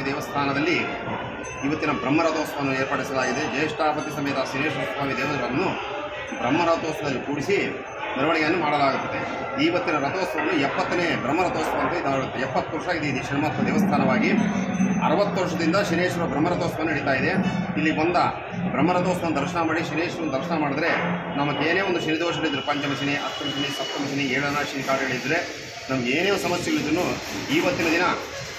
ದೇವಸ್ಥಾನದಲ್ಲಿ ಇವತ್ತಿನ ಬ್ರಹ್ಮರಥೋತ್ಸವವನ್ನು ಏರ್ಪಡಿಸಲಾಗಿದೆ. ಜ್ಯೇಷ್ಠಾಪತಿ ಸಮೇತ ಶನೇಶ್ವರ ಸ್ವಾಮಿ ದೇವರನ್ನು ಬ್ರಹ್ಮರಥೋತ್ಸವದಲ್ಲಿ ಕೂಡಿಸಿ ಮೆರವಣಿಗೆಯನ್ನು ಮಾಡಲಾಗುತ್ತದೆ. ಇವತ್ತಿನ ರಥೋತ್ಸವವನ್ನು 70ನೇ ಬ್ರಹ್ಮರಥೋತ್ಸವ ಅಂತ ಇದಾಗುತ್ತೆ. 70 ವರ್ಷ ಇದೆ ಶ್ರೀಮಠ ದೇವಸ್ಥಾನವಾಗಿ. 60 ವರ್ಷದಿಂದ ಶನೇಶ್ವರ ಬ್ರಹ್ಮರಥೋತ್ಸವ ನಡೀತಾ ಇದೆ. ಇಲ್ಲಿ ಬಂದ ಬ್ರಹ್ಮರಥೋತ್ಸವ ದರ್ಶನ ಮಾಡಿ ಶನೇಶ್ವರನ ದರ್ಶನ ಮಾಡಿದ್ರೆ ನಮಗೆ ಏನೇ ಒಂದು ಶನಿದೋಷಗಳಿದ್ದರೆ, ಪಂಚಮ ಶನಿ, ಅಷ್ಟಮ ಶನಿ, ಸಪ್ತಮ ಶನಿ, 7ನೇ ಶನಿ ಕಾರ್ಯಗಳಿದ್ದರೆ ನಮ್ಗೆ ಏನೇ ಸಮಸ್ಯೆಗಳಿದ್ರು ಇವತ್ತಿನ ದಿನ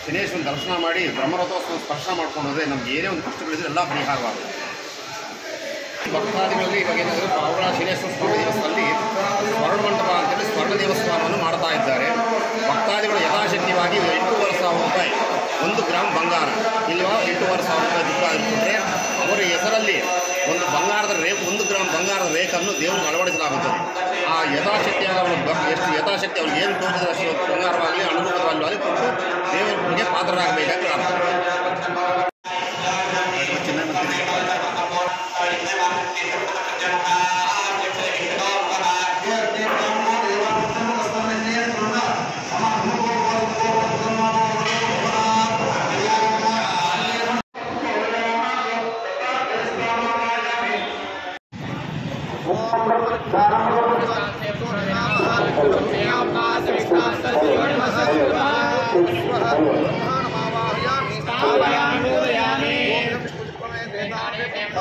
ಶನೇಶ್ವರನ ದರ್ಶನ ಮಾಡಿ ಬ್ರಹ್ಮರಥೋತ್ಸವ ಸ್ಪರ್ಶ ಮಾಡ್ಕೊಂಡು ಹೋದರೆ ನಮ್ಗೆ ಏನೇ ಒಂದು ಕಷ್ಟಗಳಿದ್ರೆ ಎಲ್ಲ ಪರಿಹಾರವಾಗುತ್ತೆ. ಭಕ್ತಾದಿಗಳಲ್ಲಿ ಇವಾಗ ಏನಾದರೂ ಪಾವಗಡ ಶನೇಶ್ವರ ಸ್ವಾಮಿ ದೇವಸ್ಥಾನದಲ್ಲಿ ಸ್ವರ್ಣ ಮಂಟಪ ಅಂತೇಳಿ ಸ್ವರ್ಣ ದೇವಸ್ಥಾನವನ್ನು ಮಾಡ್ತಾ ಇದ್ದಾರೆ. ಭಕ್ತಾದಿಗಳು ಯಥಾಶಕ್ತಿಯಾಗಿ 8,500 ರೂಪಾಯಿ 1 ಗ್ರಾಮ್ ಬಂಗಾರ ಇಲ್ವಾ 8,500 ರೂಪಾಯಿ ದುಡ್ಡು ಆಗಿಬಿಟ್ರೆ ಅವರ ಹೆಸರಲ್ಲಿ ಒಂದು ಬಂಗಾರದ ರೇಖೆ 1 ಗ್ರಾಮ್ ಬಂಗಾರದ ರೇಖನ್ನು ದೇವರಿಗೆ ಅಳವಡಿಸಲಾಗುತ್ತದೆ. ಆ ಯಥಾಶಕ್ತಿಯಾಗಿ ಅವರು ಎಷ್ಟು ಯಥಾಶಕ್ತಿ ಅವ್ರಿಗೆ ಏನು ತೋರಿಸಿದ್ರೆ ಅಷ್ಟು ಬಂಗಾರವಾಗಲಿ ಅನುಭವವಾಗಲಿ ಕೊಟ್ಟು ದೇವರಿಗೆ ಪಾತ್ರರಾಗಬೇಕಾಗಿ ಪ್ರಾರ್ಥನೆ.